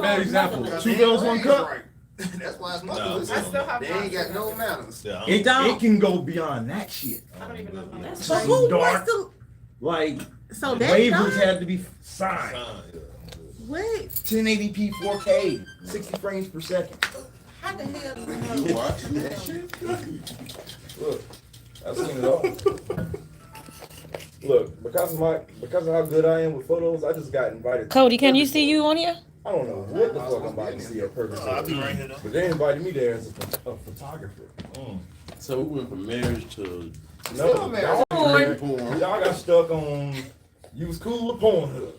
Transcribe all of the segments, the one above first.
bad example. Because Two they girls, ain't one raised cup. right. That's why it's No, motherless. I still have They ain't got no manners. Yeah, It can go beyond that shit. I don't even know how that's So Some who dark, wants to? like So that waivers done? had to be signed. What? 1080p 4K, 60 frames per second. How the hell? You watching That shit. Look, I've seen it all. Look, because of how good I am with photos, I just got invited. Cody, can you see you on here? I don't know what the fuck I'm about to see at Purpose. I'll be right here though. But they invited me there as a photographer. So we went from marriage to No, Still married. y'all got stuck on. You was cool with Pornhub.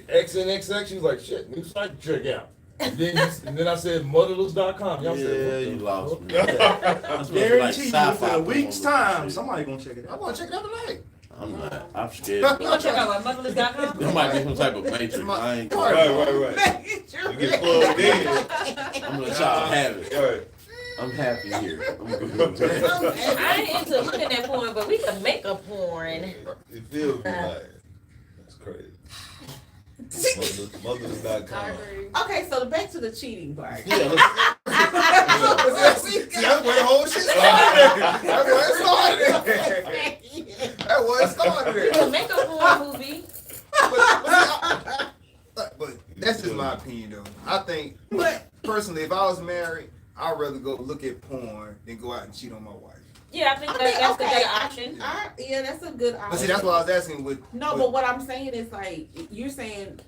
XNXX, you was like, shit, new site to check out. And then I said motherless.com. Y'all yeah, said, you lost me. Guarantee you within a week's time, somebody gonna check it I out. want to check it out tonight. I'm not. I'm scared. You gonna check out my motherless.com? There might be some type of matrix. I ain't Right. You get plugged in. I'm gonna try to have it. Right. I'm happy here. I'm good. I ain't into looking at porn, but we can make a porn. It feels like that's crazy. Mothers.com. Okay, so back to the cheating part. Yeah, let's, See, that's where the whole shit started. That's where it started. That's where it started. We can make a porn movie. But that's just my opinion, though. I think, personally, if I was married, I'd rather go look at porn than go out and cheat on my wife. Yeah, I think that's the better option. Yeah, that's a good option. But see, that's what I was asking with. No, but what I'm saying is like you're saying.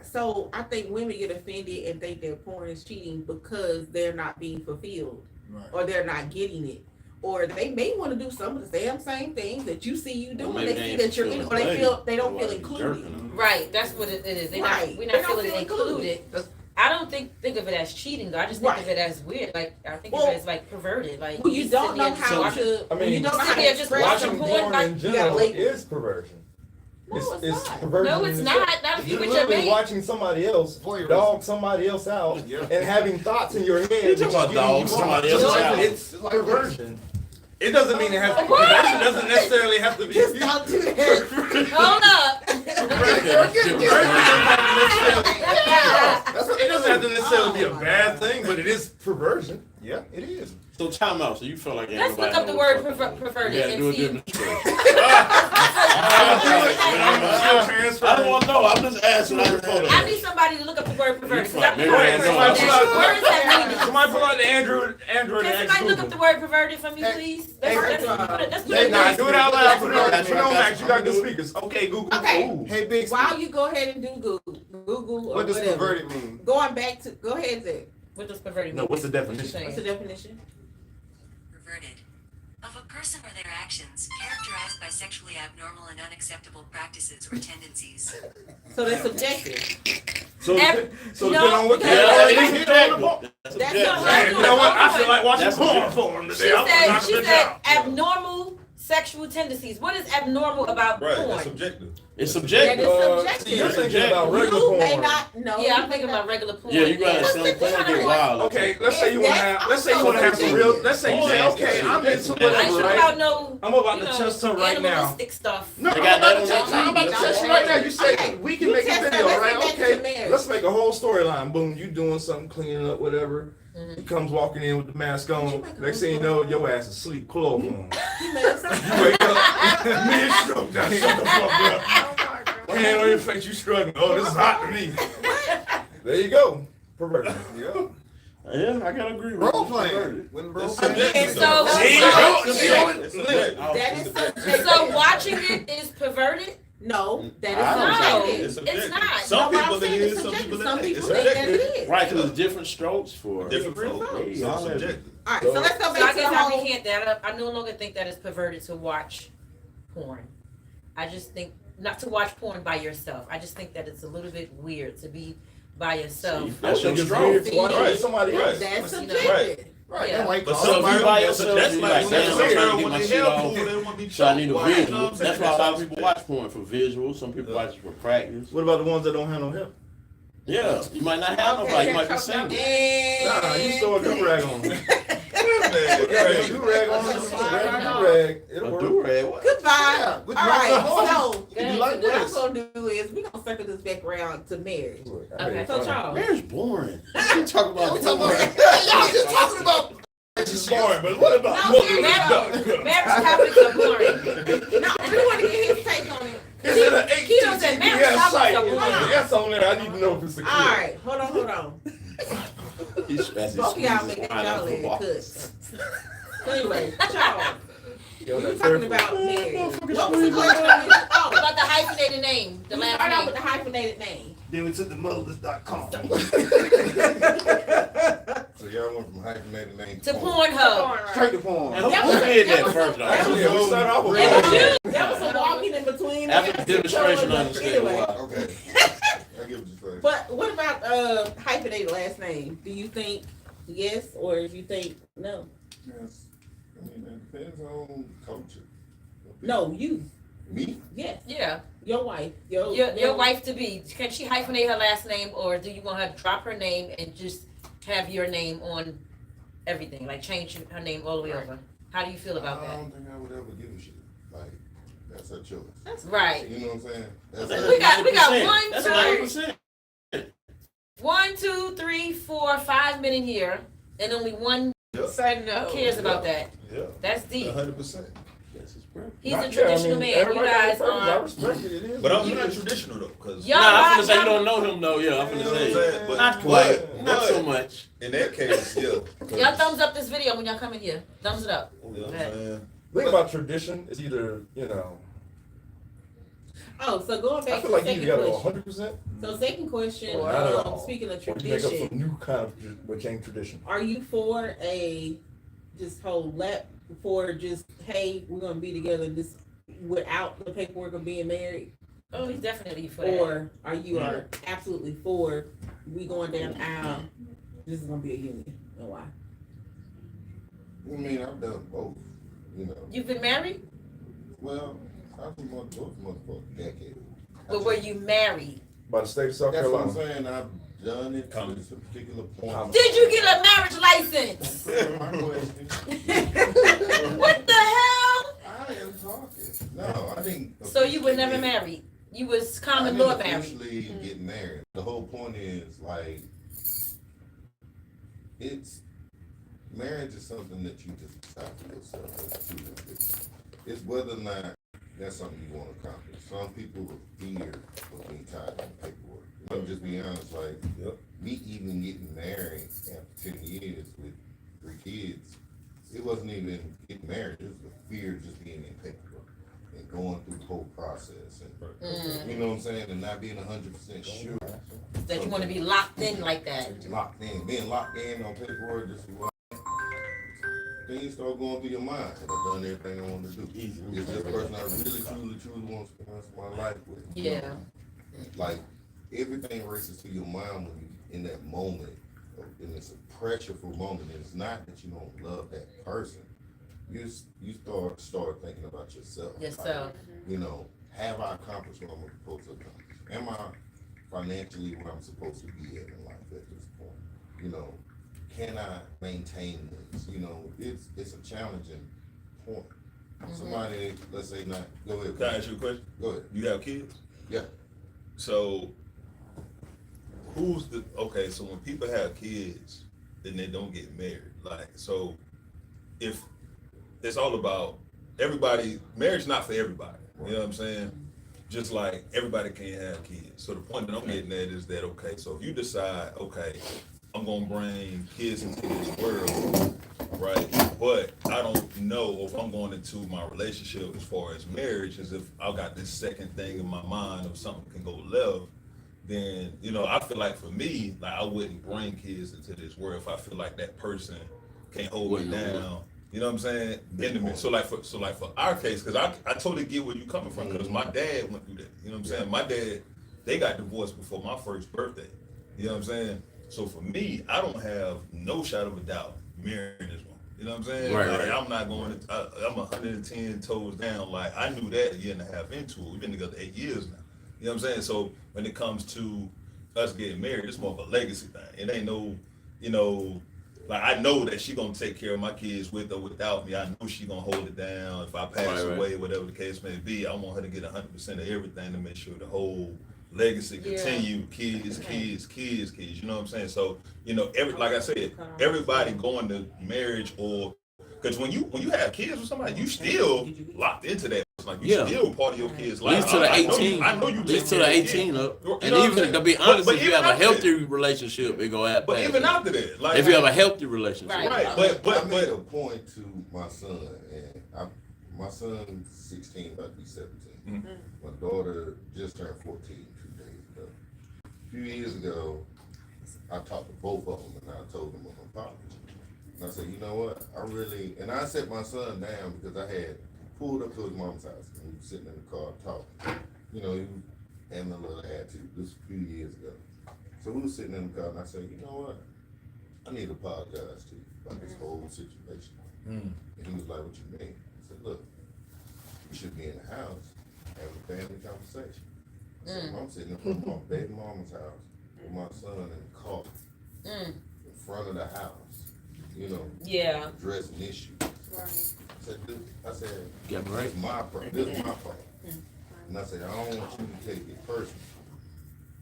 So I think women get offended and think that porn is cheating because they're not being fulfilled, Right. or they're not getting it, or they may want to do some of the same things that you see you doing. maybe They see they that you're in, ain't or they feeling they don't feel like included. jerking them. Right, that's what it is. We're not They don't feeling feel included. I don't think of it as cheating though. I just think of it as weird. Like I think of it as like perverted. Like Well, you don't know how to. I mean, you don't know how sit to there just express watching your porn, Porn like, in you general gotta label. is perversion. It's not. perversion. No, it's in not. itself. Not if you You're with your literally mate. watching somebody else Voyeurism. dog somebody else out Yeah. and having thoughts in your head. You that talking about you dog didn't somebody want. else It's out. It's perversion. It doesn't mean it has to. It doesn't necessarily have to be. Just don't do that. Hold up. It doesn't have to necessarily be a bad thing, but it is perversion. Yeah, it is. So time out. So you feel like Let's look up the word perverted Yeah, do a and see. demonstration. Transfer. I don't want to know. I'm just asking. I just want I need somebody to look up the word perverted. You like, maybe I know. Words have meaning. Somebody pull out the Android Can and somebody ask look up the Google. word perverted for me, please? Let's put it Nah, do it out loud. Put it on That's right. Max. You got good speakers. Okay, Google. Okay. Ooh. Hey, Big While Steve, you go ahead and do Google or what does whatever. perverted mean? Going back to go ahead, Zach. What does perverted No, mean? what's the definition? What's the definition? Perverted. Of a person or their actions characterized by sexually abnormal and unacceptable practices or tendencies. So that's subjective. So, Every- so no, depending on what because- category Yeah, it is, that's on the ball. That's That's objective. not Man, you know what? I feel like watching That's porn subjective. for him She today. I'm said abnormal sexual tendencies. What is abnormal about Right, porn? that's subjective. It's That subjective. is subjective. You're thinking about regular You may porn. not know. Yeah, I'm thinking about regular porn. Yeah, you got some porn get wild. Okay, let's say you want to have. Let's say you want to have some real. Let's say you say, okay, I'm into I ain't whatever, sure right? about no. I'm about you to know, test her right now. animalistic stuff. No, They I'm got about that to on test you. that I'm about to TV. test you right now. You say Okay, we can you make a test her. video, Let's right? get back to Okay, marriage. let's make a whole storyline. Boom, you doing something, cleaning up, whatever. He comes walking in with the mask on. Next thing you know, your ass is asleep, clothes on. You wake up, mid-stroke, now shut the fuck up. Hand on your face, you struggling. Oh, this is hot to me. There you go. Perversion. Yeah. Yeah, I gotta agree with Role you. playing. When role It's playing. subjective. And so- See, It's subjective. That is subjective. So watching it is perverted? No, that I don't is know. subjective. It's subjective. It's not. Some No, but I'm people saying it it's is, some subjective. people Some it ain't. people It's think that subjective. it is. Right, because there's different strokes for Different Different folks. folks. So Yeah, it's subjective. All right, so let's go So I back to the guess I whole. recant that. I no longer think that it's perverted to watch porn. I just think not to watch porn by yourself. I just think that it's a little bit weird to be by yourself. That's your It's stroke. weird to watch Right. somebody else. Right. That's You know, subjective. Right. Yeah. That like But So if you somebody by else, yourself, that's you like like, when damn, they I'm trying to sometimes get when my they shit help off. people, they want to be So I need a choked. visual. That's why a lot of people watch porn for visuals. Some people watch it for practice. What about the ones that don't have no help? Yeah, you might not have nobody. You might be single. Nah, you throw a good rag on them. Crazy. Do-rag on the do-rag. It'll A work. do-rag, what? Goodbye. What All you right, want? so You like what I'm this? gonna do is we're gonna circle this back around to marriage. Okay. So Charles, Marriage boring. You talk about We talking boring. about, y'all just talking about. It's boring, but what about No, mother? Marriage topics are boring. no, I do want to get his take on it. It's in an Keto said marriage HTTPS topics site. are It's boring. an S on there. I need to know if it's secure. All right, hold on. He's stressing. Both of y'all make that y'all in cuts. So anyway, Charles, Yo, we were that talking third about one. marriage. What was the question? Oh, About the hyphenated name, the we last started out with name. the hyphenated name. Then we took the motherless.com. So y'all went from hyphenated name To porn. Pornhub. Straight to porn. Who did that first, though? Actually, we started off with That was you. That was a walking in between. After there. the demonstration, I So, understand anyway, why. Okay. I get what you're saying. but what about hyphenated last name? Do you think yes or do you think no? Yes. I mean, it depends on culture. No, you. Me? Yes. Yeah, Your wife. your wife to be. Can she hyphenate her last name, or do you want her to drop her name and just have your name on everything, like change her name all the way over? How do you feel about I that? don't think I would ever give a shit. Like, that's her choice. Right. You know what I'm saying? That's We got one, That's two, 90%. 1, 2, 3, 4, 5 men in here, and only one Say no. cares about that. Yeah. That's deep. 100%. Yes, it's perfect. He's a Not- traditional man. You everybody got guys their purpose. I are. respect it. It is. But what I'm it not is. traditional though, because Y'all Nah, I'm rock- finna say you y'all- don't know him though. Yeah, I'm You know finna what I'm say. saying? But, Not quite. but- Not so much. In that case, yeah. Y'all thumbs up this video when y'all come in here. Thumbs it up. You know what I'm saying? The thing about tradition is either, Oh, so going back I to feel the like you second either gotta go question. 100% So second question, or not at all. speaking of Or you make up tradition, some new kind of which ain't tradition. are you for a just whole for just, hey, we're gonna be together just without the paperwork of being married? Oh, he's definitely for that. Or are you absolutely for we going down the aisle, this is gonna be a union? And why? I mean, I've done both. You know. You've been married, Well, I've been both for a decade. but were you married? By the state of South That's what I'm Carolina. saying. I've done it to a particular point. Did you get a marriage license? My question. What the hell? I am talking. No, I think. So you were never married. You was common I law didn't married. officially get married. The whole point is like, it's marriage is something that you just decide for yourself as you choose to do. It's whether or not that's something you want to accomplish. Some people fear of being tied to paperwork. I'm just being honest, like me even getting married after 10 years with 3 kids, it wasn't even getting married, it was the fear of just being in paperwork and going through the whole process and you know what I'm saying, and not being 100% sure That you want to be locked in like that. being locked in on paperwork, just things start going through your mind. Have I done everything I want to do? Is this person I really, truly want to spend the rest of my life with? You Yeah. know? Like, everything races to your mind when you in that moment, and it's a pressureful moment. And it's not that you don't love that person. You start thinking about yourself. Yourself. Like, you know, have I accomplished what I'm supposed to accomplish? Am I financially where I'm supposed to be at in life at this point? You know, can I maintain this? You know, it's a challenging point. Somebody, let's say not, go ahead. Can I ask you a question? Go ahead. You have kids? Yeah. So so when people have kids, then they don't get married. Like, so if it's all about everybody, marriage not for everybody. You know what I'm saying? Just like everybody can't have kids. So the point that I'm getting at is that, okay, so if you decide, okay, I'm gonna bring kids into this world, right? But I don't know if I'm going into my relationship as far as marriage, as if I got this second thing in my mind of something can go left, then, you know, I feel like for me, like I wouldn't bring kids into this world if I feel like that person can't hold it down. You know what I'm saying? Intimate. So like for our case, because I totally get where you're coming from, because my dad went through that. You know what I'm saying? My dad, they got divorced before my first birthday. You know what I'm saying? So for me, I don't have no shadow of a doubt marrying this woman. You know what I'm saying? Right. I'm not going to, I'm 110 toes down. Like, I knew that a year and a half into it. We've been together 8 years now. You know what I'm saying? So when it comes to us getting married, it's more of a legacy thing. It ain't no, you know, Like I know that she gonna take care of my kids with or without me. I know she gonna hold it down. If I pass away, whatever the case may be, I want her to get 100% of everything to make sure the whole legacy continue. Kids. You know what I'm saying? So like I said, everybody going to marriage or because when you have kids with somebody, you still locked into that. Like you still part of your kids' life. At least to the 18. I know you. At least to the 18 up. And know even to be honest, if you have a healthy that, relationship, it go happen. But even after that, like if you have a healthy relationship, right? But I made a point to my son, and my son's 16, about to be 17. Mm-hmm. My daughter just turned 14 2 days ago. A few years ago, I talked to both of them, and I told them of my apology. And I said, you know what? And I set my son down because I had pulled up to his mom's house and we were sitting in the car talking. He was having a little attitude. This was a few years ago. So we were sitting in the car and I said, you know what? I need to apologize to you about this whole situation. And he was like, what you mean? I said, look, we should be in the house having a family conversation. I said, I'm sitting in front of my baby mama's house with my son in the car in front of the house, addressing issues. Right. I said, yeah, right. This is my fault. And I said, I don't want you to take it personally,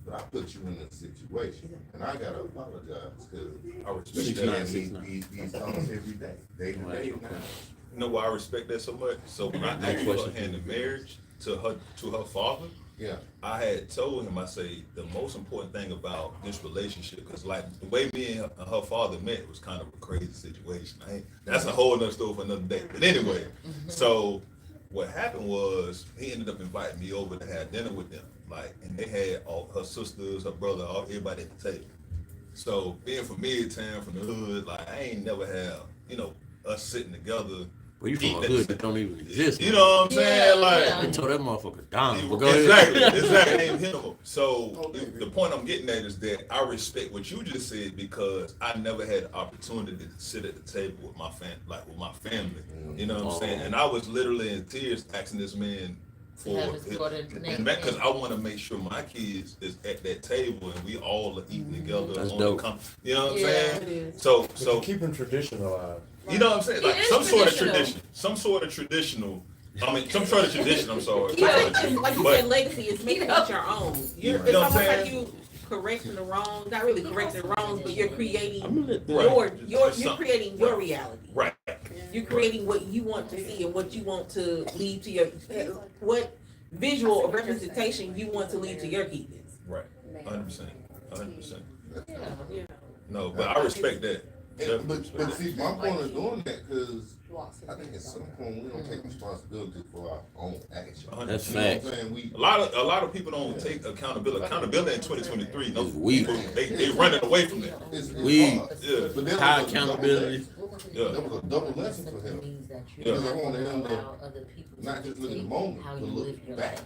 but I put you in this situation, and I gotta apologize because I respect these calls every day, day to day now. You know why I respect that so much? So when I asked her hand in marriage to her father, I had told him, I say the most important thing about this relationship, because like the way me and her father met was kind of a crazy situation. That's a whole other story for another day. But anyway, so what happened was he ended up inviting me over to have dinner with them. And they had all her sisters, her brother, everybody at the table. So being from Midtown, from the hood, I ain't never have, us sitting together. Well, you from a hood that don't even exist. You know what I'm saying? You told that motherfucker down. Exactly. Ain't him. So the point I'm getting at is that I respect what you just said because I never had the opportunity to sit at the table with my family. You know what I'm saying? And I was literally in tears asking this man because I want to make sure my kids is at that table and we all are eating together. That's dope. You know what I'm saying? So keeping tradition alive. You know what I'm saying? Some sort of tradition. Some sort of tradition, I'm sorry. Like you said, legacy is making it your own. It's almost like you correcting the wrongs, not really correcting the wrongs, but you're creating you're creating your reality. Right. You're creating what you want to see and what you want to leave to your what visual or representation you want to leave to your kids. Right. 100%. No, but I respect that. But see, my point of doing that because I think at some point we don't take responsibility for our own actions. That's fact. A lot of people don't take accountability. Accountability in 2023, they running away from that. High accountability. That was a double lesson for him. Because I wanted him to not just look at the moment, but look back.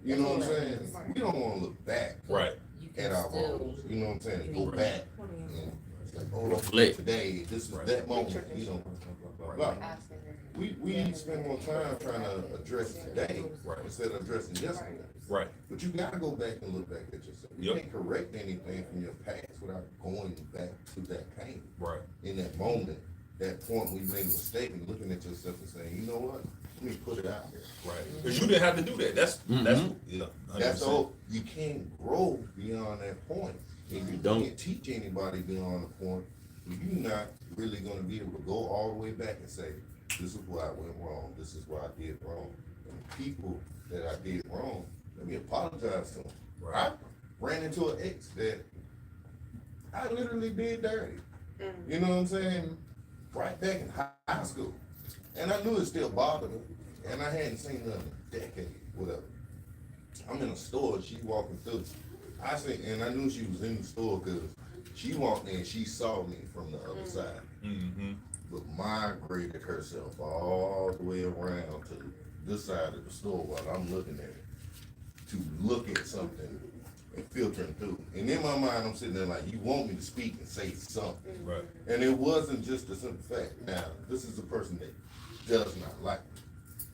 You know what I'm saying? We don't want to look back at our wrongs. You know what I'm saying? Go back and reflect today. This is that moment. We spend more time trying to address today instead of addressing yesterday. Right. But you gotta go back and look back at yourself. You can't correct anything from your past without going back to that pain. Right. In that moment, that point when you made a mistake and looking at yourself and saying, you know what? Let me put it out there. Right. Because you didn't have to do that. That's all. You can't grow beyond that point. And you can't teach anybody beyond the point. You're not really going to be able to go all the way back and say, this is where I went wrong. This is where I did wrong. And the people that I did wrong, let me apologize to them. Right. I ran into an ex that I literally did dirty. You know what I'm saying? Right back in high school. And I knew it still bothered me. And I hadn't seen her in a decade, whatever. I'm in a store, she walking through. And I knew she was in the store because she walked in, she saw me from the other side. But migrated herself all the way around to this side of the store while I'm looking at it to look at something and filtering through. And in my mind, I'm sitting there like, you want me to speak and say something. Right. And it wasn't just a simple fact. Now, this is a person that does not like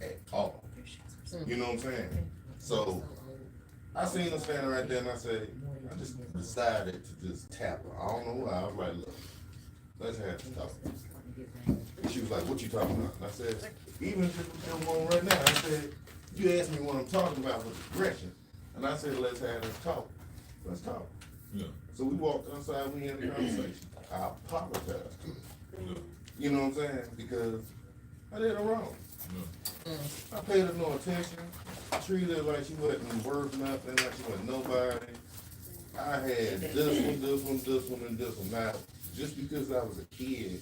me at all. You know what I'm saying? So I seen her standing right there and I just decided to just tap her. I don't know why. I was like, look, let's have a talk. She was like, what you talking about? And I said, even if it's still on right now, I said, you asked me what I'm talking about with aggression. And I said, let's have a talk. Let's talk. Yeah. So we walked outside, we had a conversation. I apologized to her. Yeah. You know what I'm saying? Because I did her wrong. I paid her no attention. Treated her like she wasn't worth nothing, like she wasn't nobody. I had this one, and this one. Now, just because I was a kid,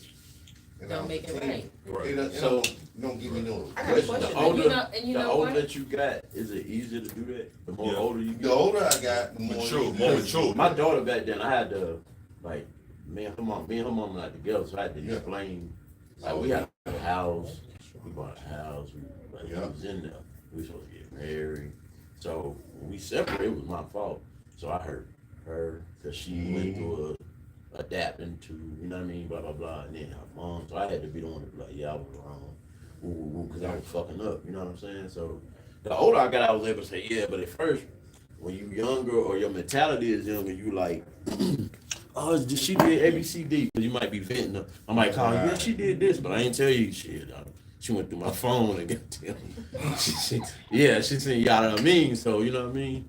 and Don't I was make a it teen, right. it So- don't give me no. I got a question. The older, and you the know older what? that you got, is it easier to do that? The more Yeah. older you get? The older I got, the more Mature. My daughter back then, I had to, like, me and her mom were not together, so I had to explain. Like, we had a house, we bought a house, we was in there. We were supposed to get married. So when we separated, it was my fault. So I hurt her because she went through adapting to, you know what I mean, blah, blah, blah. And then her mom, so I had to be the one to be like, yeah, I was wrong. Because I was fucking up, you know what I'm saying? So the older I got, I was able to say, yeah, but at first, when you younger or your mentality is younger, you like, oh, she did ABCD, because you might be venting. I might call, yeah, she did this, but I ain't tell you shit. She went through my phone and got to she seen, you know what I mean? So, you know what I mean?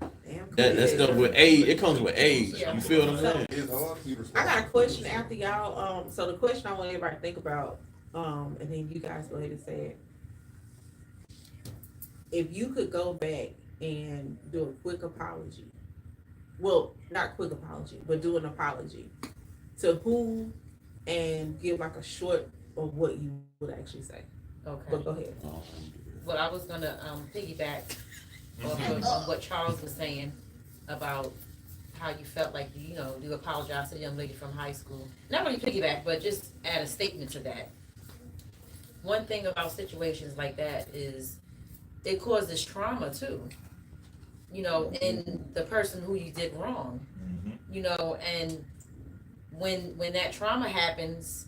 That stuff with age, it comes with age. You feel what I'm saying? It's hard to be I responsible. got a question after y'all. So the question I want everybody to think about, and then you guys go ahead and say it. If you could go back and do a quick apology, well, not quick apology, but do an apology to who, and give like a short of what you would actually say. Okay. But go ahead. Well, I was gonna piggyback off of what Charles was saying about how you felt like you apologized to a young lady from high school. Not really piggyback, but just add a statement to that. One thing about situations like that is it causes trauma too. In the person who you did wrong. And when that trauma happens,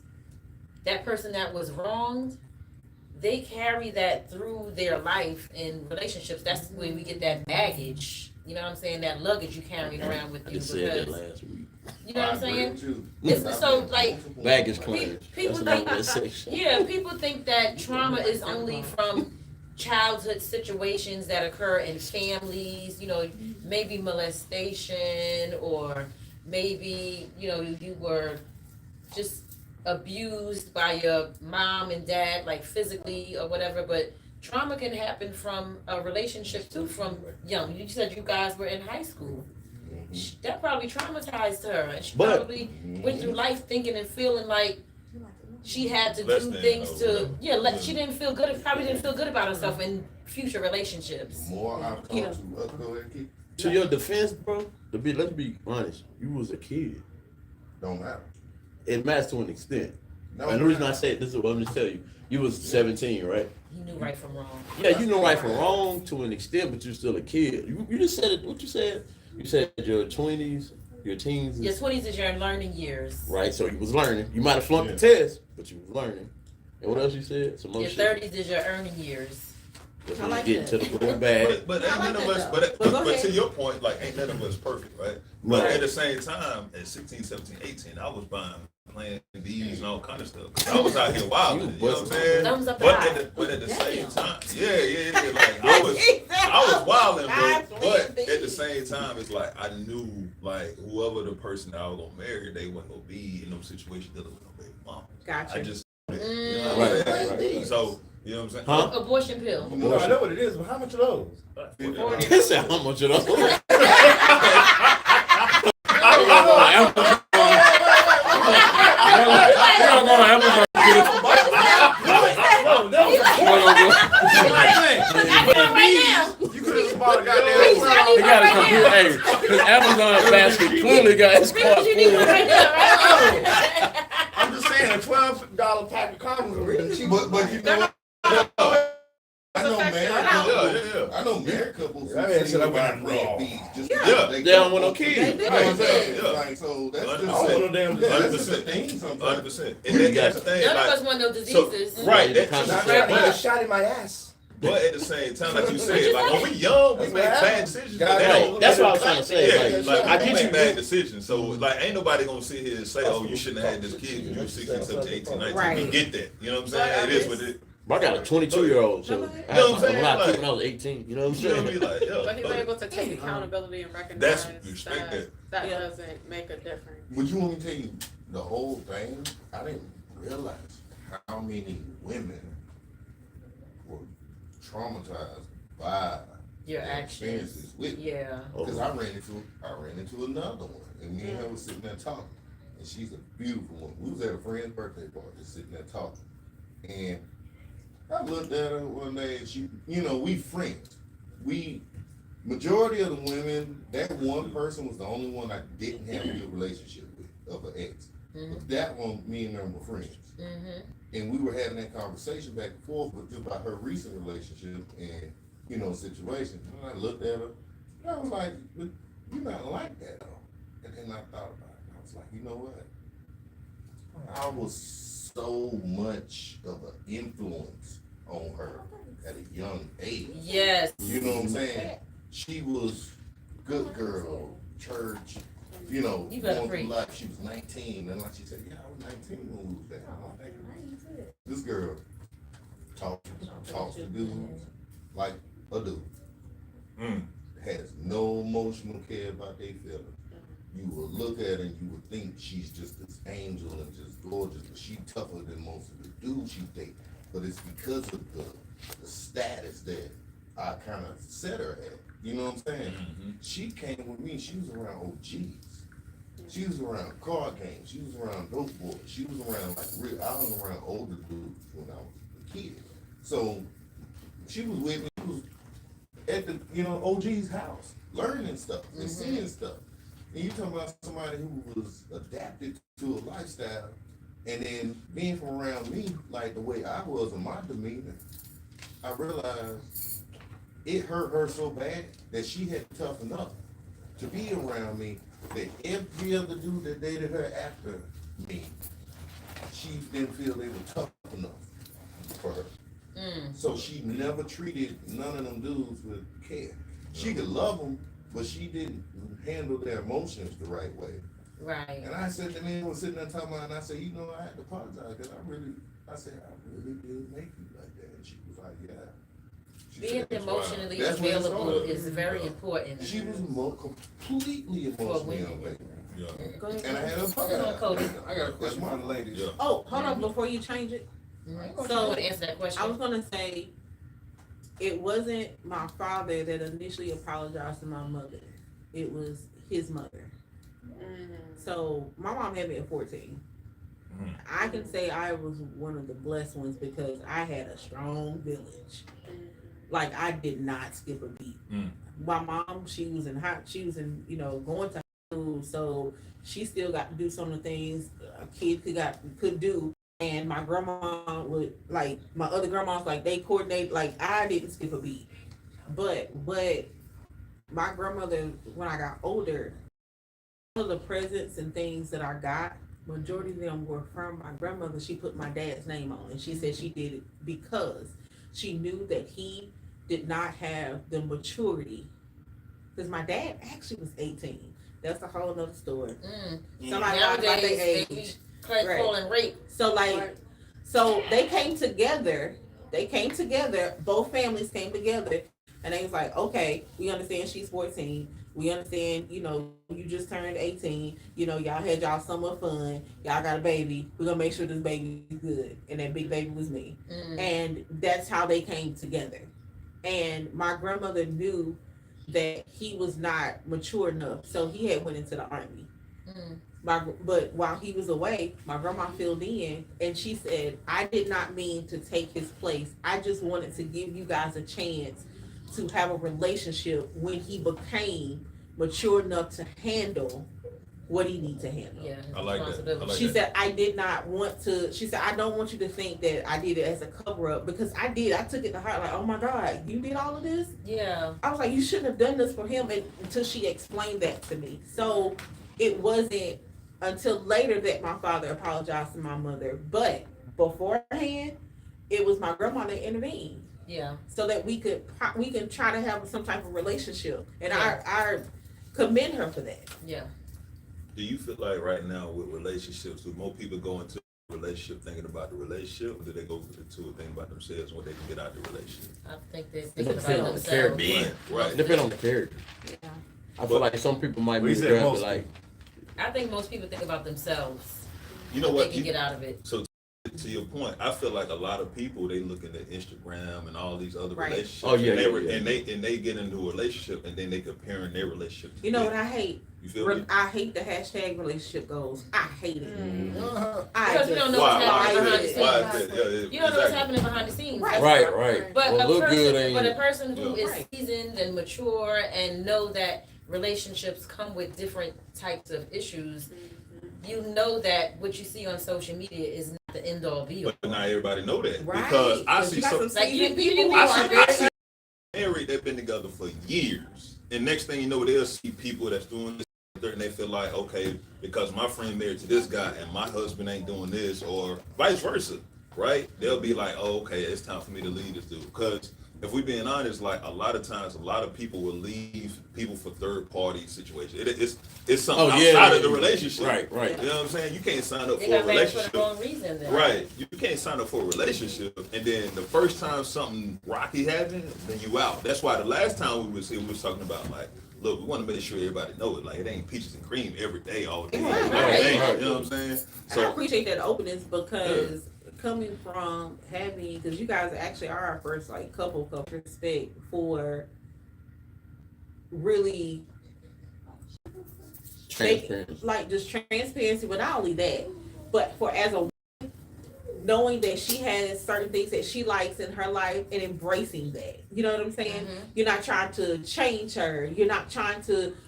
that person that was wronged, they carry that through their life in relationships. That's where we get that baggage. You know what I'm saying? That luggage you carrying around with I you. just said that last week. You know what I'm saying? Too. It's so like Baggage claim. people That's think another section. people think that trauma is only from childhood situations that occur in families, maybe molestation, or maybe, you were just abused by your mom and dad, like physically or whatever, but trauma can happen from a relationship too, from young. You said you guys were in high school. That probably traumatized her, and she probably went through life thinking and feeling like she had to do things to, she didn't feel good, probably didn't feel good about herself in future relationships. The more I've talked to us, go ahead and keep. To your defense, bro, let's be honest, you was a kid. Don't matter. It matters to an extent. No, And the reason I say this is what I'm just telling you. You was 17, right? You knew right from wrong. Yeah, you know right from wrong to an extent, but you're still a kid. You just said it. What you said? You said your 20s, your teens. Your 20s is your learning years. Right, so you was learning. You might have flunked the test, but you was learning. And what else you said? Some more Your shit. 30s is your earning years. That's I when like you get that. into the blue bag. But ain't none of us, but to your point, like, ain't none of us perfect, right? But at the same time, at 16, 17, 18, I was buying Plan B's and all kind of stuff. I was out here wilding, you know what I'm saying? Thumbs up But high. at the same time, like I was wilding, but at the same time, it's like I knew, like, whoever the person that I was gonna marry, they wasn't gonna be in those situations dealing with no baby mama. Gotcha. I just, you know what I'm saying? So, you know what I'm saying? Huh? Abortion pill. No, I know what it is, but how much are those? He said how much of those? You could have bought a goddamn. He got a computer. Hey, his Amazon basket clearly got his cart full. I'm just saying, a $12 pack of condoms are really cheap. But you know what? I know married couples. I know married couples. That man said I buy went raw. They don't want no kids. You know what I'm saying? Like, so that's just I don't want no damn that's disease. just a thing sometimes. 100%. And that's the thing. None of like, us want no diseases. right. That's Not just that I need a shot in my ass. But at the same time, like you said, like when we young, we make bad decisions. But they don't. That's what I was trying to say. Yeah, like I we get make you. bad decisions. So like, ain't nobody gonna sit here and say, "Oh, you shouldn't have had this kid when you were 16, 17, 18, 19." We Right. get that. You know what I'm saying? It is what it. I got a 22-year-old, so You know what I'm saying? when I Like, I was 18, you know what I'm you know what I saying? mean? Like, yeah, But he's like, able to take accountability and recognize That's you respect that. that Yeah. doesn't make a difference. Would you want me to tell you the whole thing? I didn't realize how many women were traumatized by Your their actions. experiences with me. Yeah. Because I ran into another one, and me and her was sitting there talking, and she's a beautiful one. We was at a friend's birthday party, just sitting there talking, and I looked at her one day, and she, we friends. Majority of the women, that one person was the only one I didn't have a good relationship with, of an ex. But that one, me and her were friends. Mm-hmm. And we were having that conversation back and forth with just about her recent relationship and, situation. And I looked at her, and I was like, but you're not like that though. And then I thought about it, and I was like, you know what? I was so much of an influence on her at a young age. Yes. You know what I'm saying? She was good girl, church, You better going preach. through life. She was 19, and like she said, yeah, I was 19 when we was there. I'm like, this girl talks to dudes like a dude. Mm. Has no emotional care about their feelings. You will look at her and you would think she's just this angel and just gorgeous, but she tougher than most of the dudes she date. But it's because of the status that I kind of set her at. You know what I'm saying? Mm-hmm. She came with me. She was around OGs. She was around card games. She was around dope boys. She was around I was around older dudes when I was a kid. So she was with me. She was at the OG's house, learning stuff and seeing stuff. And you talking about somebody who was adapted to a lifestyle, and then being from around me, like the way I was in my demeanor, I realized it hurt her so bad that she had to toughen up to be around me, that every other dude that dated her after me, she didn't feel they were tough enough for her. So she never treated none of them dudes with care. She could love them, but she didn't handle their emotions the right way. Right. And I said, the man was sitting there talking about, and I said, I had to apologize because I really did make you like that. And she was like, yeah. She Being said, "That's emotionally why." That's when it available started. is very important. She was completely emotionally women. available. Yeah. Go ahead. And I had a Hold on, Cody. I got a question for the ladies. Yeah. Oh, hold on before you change it. So, So to answer that question. I was gonna say, it wasn't my father that initially apologized to my mother. It was his mother. So my mom had me at 14. I can say I was one of the blessed ones because I had a strong village. Like I did not skip a beat. My mom, she was in going to high school, so she still got to do some of the things a kid could do. And my grandma would, like, my other grandmas, like, they coordinate, like, I didn't skip a beat. But my grandmother, when I got older, all of the presents and things that I got, majority of them were from my grandmother. She put my dad's name on, and she said she did it because she knew that he did not have the maturity. Because my dad actually was 18. That's a whole nother story. Somebody lied about their age. Right. Calling rape. So so they came together. Both families came together, and they was like, okay, we understand she's 14. We understand, you just turned 18. Y'all had y'all summer fun. Y'all got a baby. We're gonna make sure this baby is good. And that big baby was me. And that's how they came together. And my grandmother knew that he was not mature enough, so he had went into the army. But while he was away, my grandma filled in, and she said, I did not mean to take his place. I just wanted to give you guys a chance to have a relationship when he became mature enough to handle what he needs to handle. Yeah, I like that. She said, I did not want to, she said, I don't want you to think that I did it as a cover up, because I did. I took it to heart, like, oh my God, you did all of this? Yeah. I was like, you shouldn't have done this for him, until she explained that to me. So it wasn't until later that my father apologized to my mother. But beforehand, it was my grandma that intervened. Yeah. so that we can try to have some type of relationship. And I commend her for that. Yeah. Do you feel like right now with relationships, do more people go into a relationship thinking about the relationship, or do they go into it thinking about themselves and what they can get out of the relationship? I think they're It thinking depends about on the themselves. character. Right. It depends on the character. Yeah. I feel like some people might We be said attracted most like, I think most people think about themselves. You know What what? they can get out of it. So to your point, I feel like a lot of people, they looking at Instagram and all these other Right. relationships. Oh, yeah, and yeah. and they get into a relationship and then they comparing their relationship. You know what I hate? You feel me? I hate the hashtag relationship goals. I hate it. Because you don't know what's happening behind the Why scenes. is that? Yeah, You don't know what's happening behind the scenes. Right. right. But Well, a look person, good ain't. but a person who is Right. seasoned and mature and know that relationships come with different types of issues, you know that what you see on social media is not the end all be all. But not everybody know that Right. because I see you got some. some Like, seasoned you- people who I are see very married that been together for years, and next thing you know, they'll see people that's doing this, and they feel like, okay, because my friend married to this guy and my husband ain't doing this, or vice versa, right? They'll be like, oh, okay, it's time for me to leave this dude. Because if we being honest, like a lot of times, a lot of people will leave people for third party situations. It's something outside of the relationship. Right. You know what I'm saying? You can't sign up They for a got married for relationship. the wrong reason then. Right. You can't sign up for a relationship and then the first time something rocky happened, then you out. That's why the last time we was here, we was talking about like, look, we want to make sure everybody know it. Like it ain't peaches and cream every day, all day. Right. You know what I'm saying? And I appreciate that openness because coming from having, because you guys actually are our first like couple respect for really Transparency. like just transparency, but not only that, but for as a woman, knowing that she has certain things that she likes in her life and embracing that. You know what I'm saying? You're not trying to change her.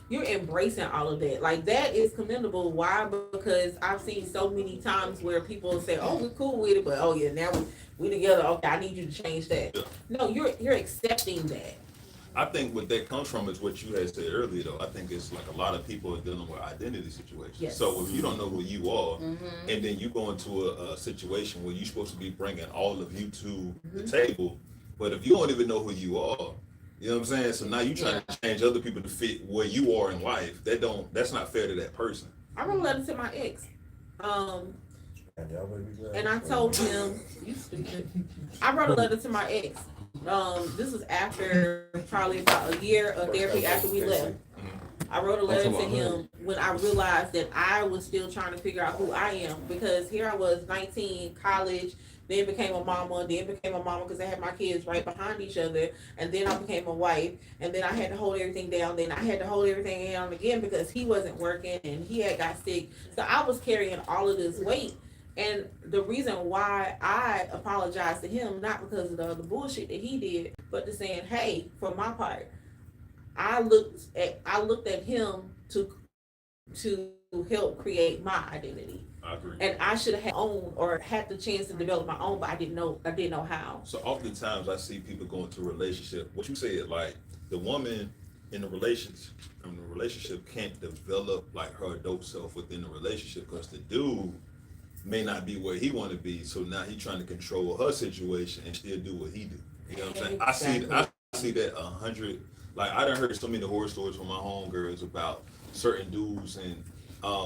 You're embracing all of that. Like that is commendable. Why? Because I've seen so many times where people say, oh, we're cool with it, but oh yeah, now we together. Okay, I need you to change that. Yeah. No, you're accepting that. I think what that comes from is what you had said earlier, though. I think it's like a lot of people are dealing with identity situations. Yes. So if you don't know who you are, and then you go into a situation where you're supposed to be bringing all of you to the table, but if you don't even know who you are, you know what I'm saying? So now you trying to change other people to fit where you are in life. That's not fair to that person. I wrote a letter to my ex. And I told him, you stupid. I wrote a letter to my ex. This was after probably about a year of therapy after we left. I wrote a letter to him when I realized that I was still trying to figure out who I am, because here I was 19, college, then became a mama, because I had my kids right behind each other, and then I became a wife, and then I had to hold everything down, then I had to hold everything down again because he wasn't working and he had got sick. So I was carrying all of this weight. And the reason why I apologized to him, not because of the other bullshit that he did, but to saying, hey, for my part, I looked at him to help create my identity. I agree. And I should have had the chance to develop my own, but I didn't know how. So oftentimes I see people go into a relationship. What you said, like the woman in the relationship can't develop like her adult self within the relationship because the dude may not be where he want to be. So now he trying to control her situation and still do what he do. You know what I'm saying? Exactly. I see that 100. Like I done heard so many horror stories from my homegirls about certain dudes and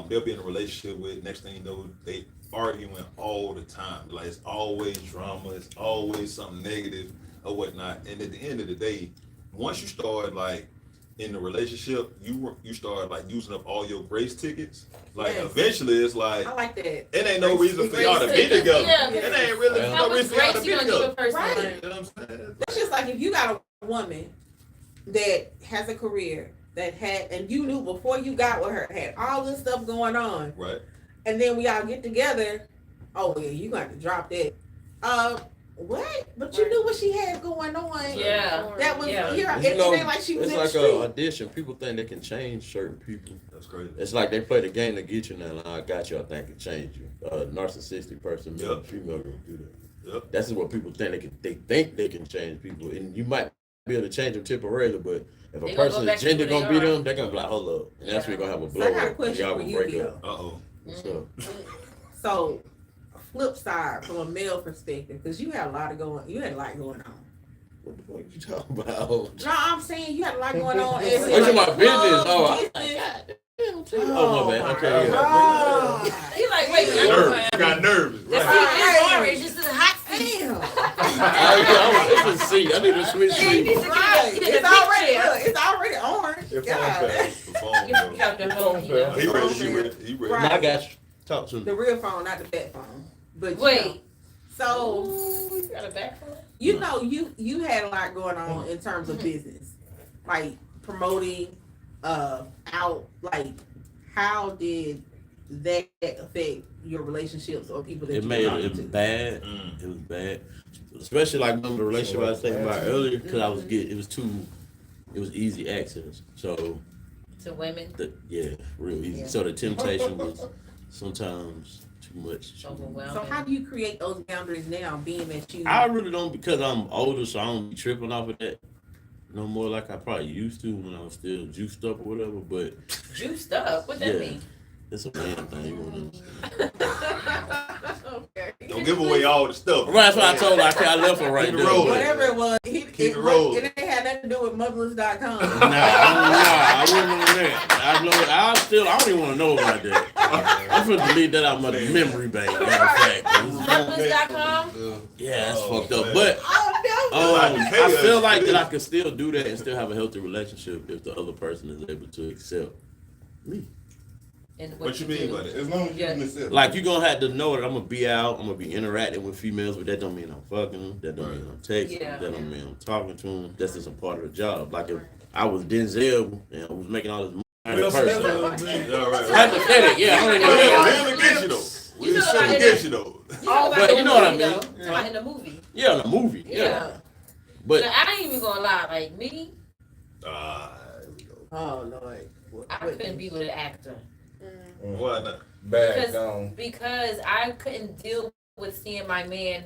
they'll be in a relationship with, next thing you know, they arguing all the time. Like it's always drama, it's always something negative or whatnot. And at the end of the day, once you start like in the relationship, you start like using up all your grace tickets. Like eventually it's like, I like that. It ain't no reason for y'all to be together. Yeah, it ain't really no reason for y'all to be together. Right. You know what I'm saying? That's just like if you got a woman that has a career that had, and you knew before you got with her, had all this stuff going on. Right. And then we all get together. Oh yeah, you got to drop that. What? But you knew what she had going on. Yeah. That was here. You It know, ain't like she was it's in like the an street. audition. People think they can change certain people. That's crazy. It's like they play the game to get you now. I got you. I think it change you. Narcissistic person, male and female, don't do that. Yep. That's what people think they think they can change people, and you might be able to change them temporarily, but if They a gonna go person's back to agenda who they gonna be are. them, they're gonna be like, hold up, and that's where you're gonna have a So blow I got a up, and question y'all for gonna you, break Bill. up. Uh-oh. So So, flip side from a male perspective, because you had a lot going on. What the fuck you talking about? No, I'm saying you had a lot going on. What's in my business? Oh, I was like, God damn. Oh, my bad. Okay, yeah. He like, wait, Nervous. You got nervous. the Right. seat is orange. This is a hot seat. I was see. I need to switch Yeah, you need seats. to Right. get It's already orange. Your phone God. fell. The phone, You got the phone. Your phone He ready. He ready. He ready. Right. I got you. Talk to me. The real phone, not the bat phone. But you Wait. know. So Ooh, you got a back phone? you know, you had a lot going on in terms of business, like promoting, out. Like, how did that affect your relationships or people that It you made talking it to? bad. It was bad, especially like the relationship I was thinking about earlier, because I was it was easy access. So To women? real easy. Yeah. So the temptation was sometimes too much. Overwhelming. So how do you create those boundaries now, being that you? I really don't, because I'm older, so I don't be tripping off of that no more like I probably used to when I was still juiced up or whatever. But Juiced up? What that Yeah. mean? it's a man thing. You know? Okay. Don't give away all the stuff. Right, that's why I told her I left her right Keep it there. rolling. Whatever it was, Keep it rolling. it ain't had nothing to do with motherless.com. Nah, I wouldn't want that. I don't even want to know about that. I'm finna delete that out of my memory bank. Matter of fact. Motherless.com? Yeah, that's Oh, fucked up. man. But Oh I feel like that I can still do that and still have a healthy relationship if the other person is able to accept me. And What you mean do? by that? As long as you Yeah. can accept. Like, you're gonna have to know that I'm gonna be out, I'm gonna be interacting with females, but that don't mean I'm fucking them. That don't mean I'm texting Yeah. them. That don't mean I'm talking to them. That's just a part of the job. Like, if I was Denzel and I was making all this money in person. Yeah, right. Hypothetic, yeah, I don't even We know. ain't against you though. We You know ain't about it. against you though. You know about But the you know what I movie, mean. though. Talking about in the movie. Yeah, in a movie. Yeah. Yeah. But But I ain't even gonna lie. Like, me, Here we go. Oh Lord. I couldn't be with an actor. Why not? Bag Because- gone. Because I couldn't deal with seeing my man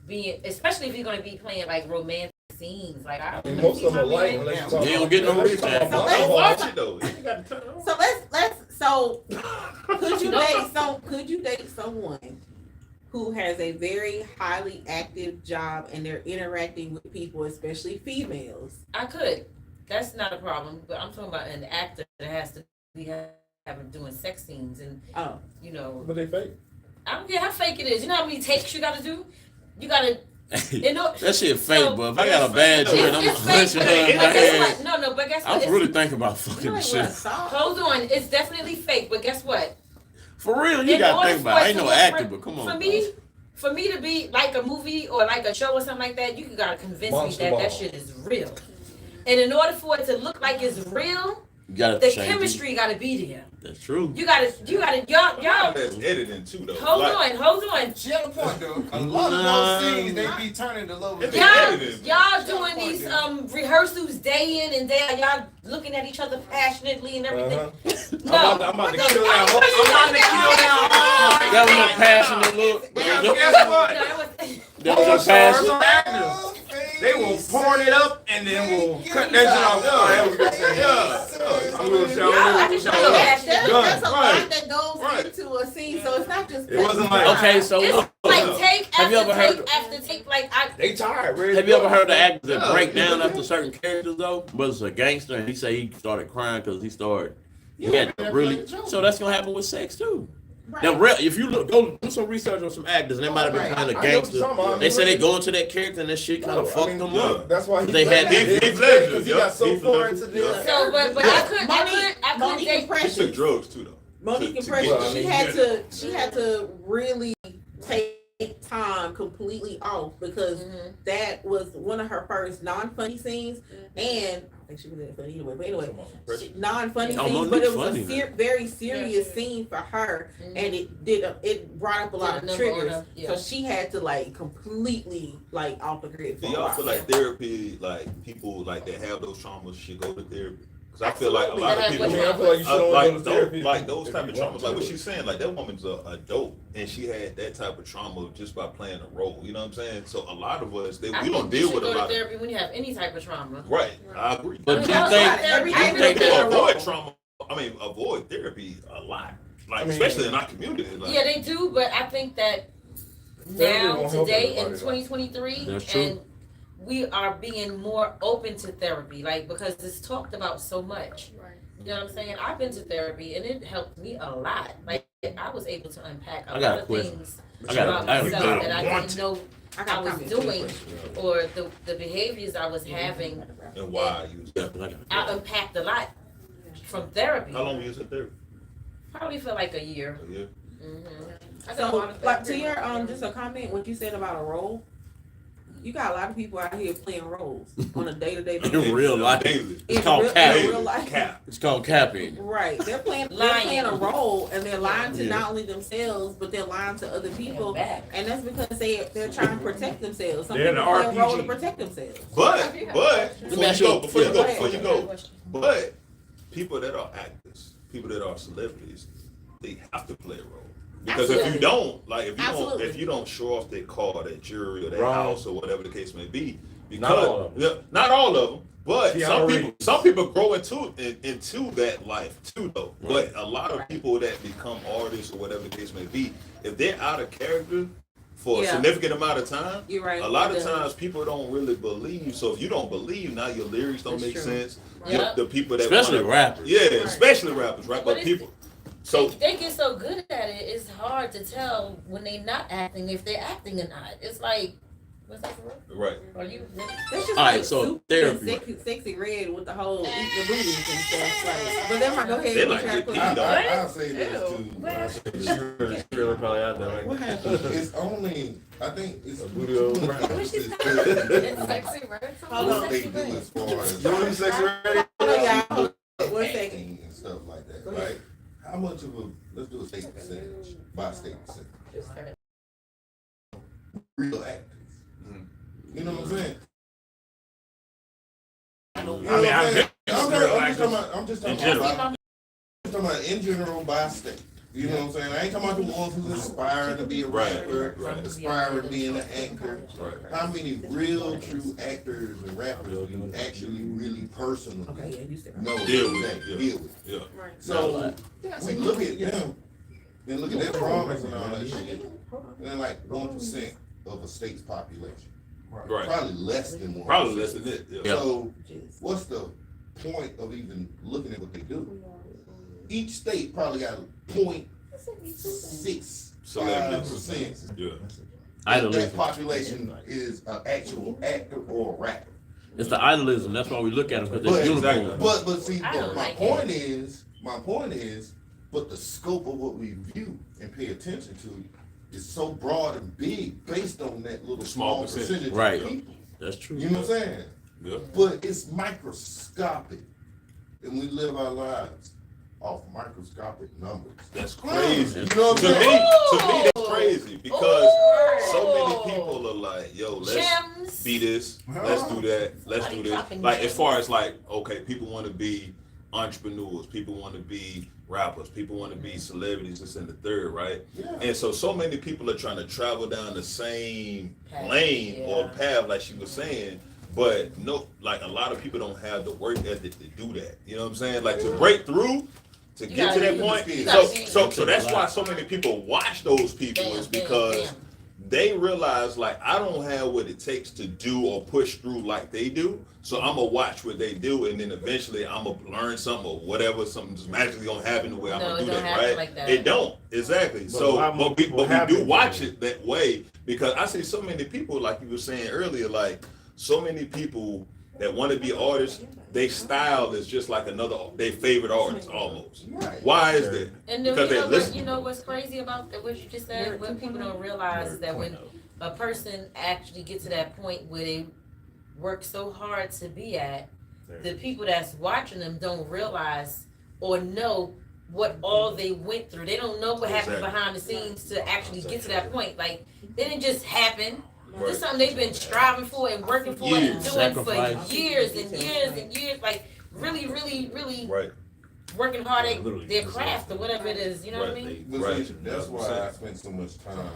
being, especially if he's gonna be playing like romantic scenes. Like, I don't Most see of my them are like, man. unless you talk You don't get no unless you respect. talk about So let's volleyball. Watch it though. You gotta turn it on. So could you date someone who has a very highly active job and they're interacting with people, especially females? I could. That's not a problem. But I'm talking about an actor that has to be having doing sex scenes and Oh, you know. But they fake. I don't care how fake it is. You know how many takes you gotta do? You gotta. You know, that shit fake, So- but if I got a bad joint, I'm it's punching her fake. in my But guess head. what? No, but guess what? I'm It's- really thinking about you fucking know the what I shit. saw? Hold on, it's definitely fake. But guess what? For real, you In gotta order think for about it. I it ain't to no look actor, real- but come on. For me to be like a movie or like a show or something like that, you gotta convince Monster me that Ball. that shit is real. And in order for it to look like it's real, You gotta the change chemistry gotta be there. it. That's true. You gotta, y'all. That's editing too though. Hold Like, on. She had a point though. A lot of those scenes they be turning to love. It's Y'all, editing. y'all doing these rehearsals day in and day out. Y'all looking at each other passionately and everything. I'm about to kill that. I'm about to kill that. That was a passionate look. Guess what? No, That was a passion. Some actors, they will porn it up and then will cut that shit off. Oh, that was good. Yeah. I'm gonna show I you. can show you that. There's a Right. lot that goes Right. into a scene, so it's not just. It wasn't like- Okay, so It's look. like take Have you after ever heard take after take. Like I. They tired. Ready Have to you go. ever heard of actors that break down after certain characters though? But it's a gangster and he say he started crying because he started. He had to really. So that's gonna happen with sex too. Now, if you go do some research on some actors, and they might have been kind of I know what gangster. you're talking about. They say they go into that character and that shit kind of fucked them up. That's why They had Heath because Ledger, he got so Heath far Ledger, into this. So, but I couldn't Monique date. He Precious. took drugs too though. Monique To Impression, get- Well, I mean, she had to really take time completely off because that was one of her first non-funny scenes, and I think she was in funny anyway. But anyway, non-funny Oh, scenes, Monique but it was funny, a man. very serious scene for her, and it brought up a lot of triggers. So she had to like completely like off the grid. Do y'all feel like therapy, like people like that have those traumas should go to therapy? Because I feel like a lot of people, I mean, I feel like you should only go to therapy. like those if type of you want traumas, like what to. she's saying, like that woman's a dope, and she had that type of trauma just by playing a role. You know what I'm saying? So a lot of us, we don't deal with a go to lot of. therapy when you have any type of trauma. Right, I agree. But do you I think People that avoid trauma. I mean, avoid therapy a lot, like I mean, especially in our community. Like, Yeah, they do, but I think that Therapy now, won't help today in everybody, though. 2023, That's true. and we are being more open to therapy, like, because it's talked about so much. Right. You know what I'm saying? I've been to therapy and it helped me a lot. Like, I was able to unpack a I got lot a of question. things I got a- about I have a myself question. that I didn't know I I got was comments. doing, or the behaviors I was having. And why you? Yeah, 'cause I got I unpacked a lot from therapy. How long were you in therapy? Probably for like a year. A year. I got a lot So, of like, to therapy. your just a comment, what you said about a role. You got a lot of people out here playing roles on a day-to-day basis. In real life. Daily. It's called capping. real life. Cap. It's called capping. Right. They're playing Lying. a role, and they're lying to Yeah. not only themselves, but they're lying to other people. Back. And that's because they're trying to protect themselves. Some They're in people the play a role to RPG. protect themselves. But me before ask you you- go, before you yeah. go, Go ahead. before you go, but people that are actors, people that are celebrities, they have to play a role. Because if you Absolutely. don't, like Absolutely. if you don't show off their car, that jury, or that Right. house, or whatever the case may be, because Not all of them. Yeah, not all of them, but Keanu some people grow into that life too, though. Right. But a lot of people that become artists or whatever the case may be, if they're out of character for a Yeah. significant amount of time, You're right. a lot of Yeah. times people don't really believe. So if you don't believe, now your lyrics don't That's make true. sense. Yep. The people that Especially wanna- rappers. Yeah, especially rappers, right? But But it's- people. So they get so good at it, it's hard to tell when they're not acting if they're acting or not. It's like, what's that for real? right. Are you? That's just All right, like so Soup therapy. and sexy red with the whole eating the booties and stuff. Like, but then go ahead. They and like try to good put- people. I'll say this too. It's really probably out there. What Like, happened? It's only, I think it's A booty hole. It's sexy, right? Hold on. what they do as far as You want to be sexy ready? Hold on, y'all. One second. acting and stuff like that, right? How much of a, let's do a state percentage, by state percentage, real actors. You know what I'm saying? You know what I'm saying? I'm just talking about in general by state. You know what I'm saying? I ain't talking about the ones who's aspiring to be a rapper, aspiring to be an actor. Right. How many real true actors and rappers do you actually really personally Okay, yeah, you said know Deal with that it, yeah. deal with? Yeah. Right. So we look at them and look at their problems and all that shit. And they're like 1% of a state's population. Right. Probably less than 1%. Probably less than it. Yeah. So what's the point of even looking at what they do? Each state probably got 0.65%. Yeah. That population is an actual actor or a rapper. It's the idolism. That's why we look at them because they're But, unicorns. but see, I but don't my like point is, but the scope of what we view and pay attention to is so broad and big based on that little Small small percentage. percentage Right. of people. That's true. You know what I'm saying? Yeah. But it's microscopic, and we live our lives off microscopic numbers. That's crazy. You know what To I'm me, saying? that's crazy because so many people are like, yo, let's Gems. be this, let's do that, let's do this. Like as far as like, okay, people want to be entrepreneurs, people want to be rappers, people want to be celebrities, this and the third, right? Yeah. And so many people are trying to travel down the same Path, lane or yeah. path, like she was saying. But no, like a lot of people don't have the work ethic to do that. You know what I'm saying? Like to break through, to You get to gotta that be- point. you So, gotta be- so that's why so many people watch those people is because they realize like I don't have what it takes to do or push through like they do. So I'm gonna watch what they do, and then eventually I'm gonna learn something or whatever. Something just magically gonna happen the way I'm No, gonna it do don't that, happen right? like that. It don't exactly. So, why but we people have do it, watch though? it that way because I see so many people, like you were saying earlier, like so many people that want to be artists, they style is just like their favorite artist almost. Right. Why is that? And then Because you they know, listen. you know what's crazy about that, what you just said? What people don't realize is that when a person actually gets to that point where they work so hard to be at, the people that's watching them don't realize or know what all they went through. They don't know what happened Exactly. behind the scenes to actually get to that point. Like, it didn't just happen. Right. This is something they've been striving for and working for and Years. doing Sacrifice. for years and years and years. Like, really, really, really Right. working hard at their craft or whatever it is. You know what I mean? But Right. see, that's why I spend so much time.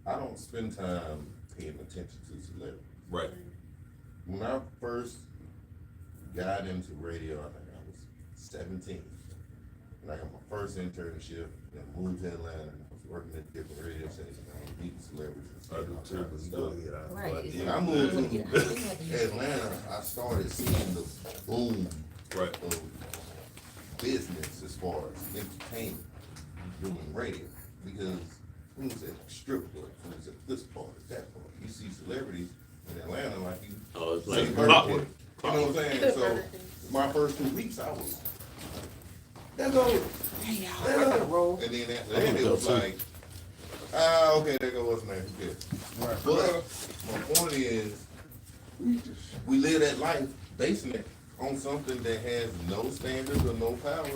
I don't spend time paying attention to celebrities. Right. When I first got into radio, I think I was 17. And I got my first internship and moved to Atlanta. And I was working at different radio stations, meeting celebrities. I do too, but still, Right. but, When I moved to Atlanta, I started seeing the boom right. of business as far as entertainment doing radio. Because we was at strip clubs, we was at this part, that part. You see celebrities in Atlanta like you. Oh, it's say like birthday. clockwork. You know what I'm saying? So my first 2 weeks, I was. That goes. And then after that, it was like, okay, there goes what's name. Who cares? But my point is, we live that life basing it on something that has no standards or no power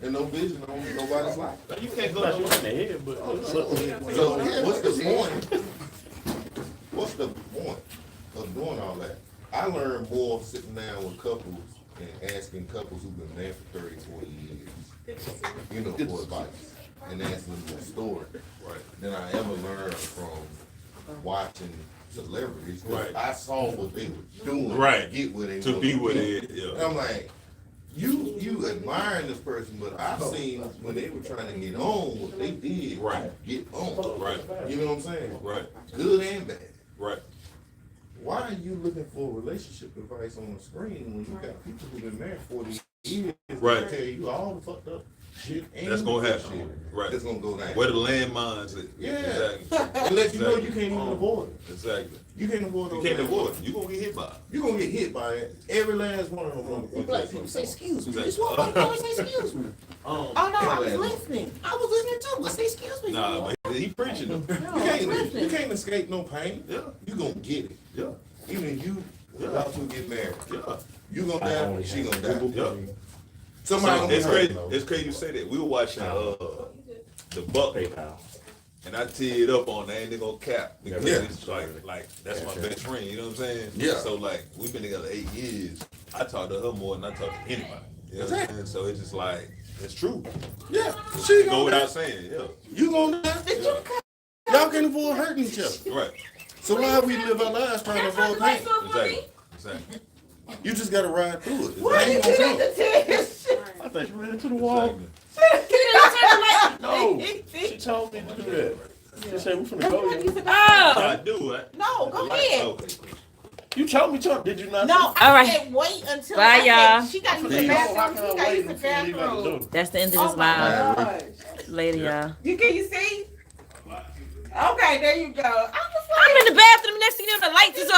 and no vision on nobody's life. You can't go Not to in the head, but So what's the point? What's the point of doing all that? I learned more sitting down with couples and asking couples who've been married for 30, 40 years, you know, for advice and asking them their story. Right. Than I ever learned from watching celebrities. Right. I saw what they were doing Right. to get where they To wanted be where be. they, yeah. And I'm like, you admiring this person, but I've seen when they were trying to get on what they did Right. get on. Right. You know what I'm saying? Right. Good and bad. Right. Why are you looking for relationship advice on the screen when you got people who've been married 40 years Right. that tell you all the fucked up shit and That's gonna good happen. shit Right. that's gonna go down. Where the landmines at? Yeah. Exactly. It lets you know you Exactly. can't even avoid it. Exactly. You can't avoid You those can't landmines. avoid it. You're gonna get hit by it. You're gonna get hit by it. Every last one of them. Black people say, excuse me. Exactly. This one always say, excuse me. Oh, no, I was listening. I was listening too, but say, excuse me. Nah, but he preaching them. You can't escape no pain. Yeah. You gonna get it. Yeah. Even you about to get married. Yeah. You gonna die, she gonna die. Yeah. Somebody So, gonna it's get crazy. hurt. It's crazy you say that. We were watching the Buck, PayPal. and I teared up on that. Ain't they gonna cap because Yeah. it's like that's my best friend. You know what I'm saying? Yeah. So like we've been together 8 years. I talk to her more than I talk to anybody. You know what I'm saying? So it's just like it's true. Yeah, she Go gonna without die. saying. Yeah. You gonna die. Yeah. Y'all can avoid hurting each other. Right. So why we live our lives trying to avoid pain? Exactly. Exactly. You just gotta ride through it. Why you get at the test? I thought you ran into the wall. Exactly. No, she told me to do that. She said we finna go. I do it. No, go ahead. Okay. You told me to. Did you not? No, All I right. said wait until Bye, I said y'all. she got to use Please. the How bathroom. can I She got to wait use the before you leave out the bathroom. door? That's the end of Oh this my live. gosh. Later, y'all. Can you see? Okay, there you go. I was I'm in the bathroom. Next thing you know, the lights is off.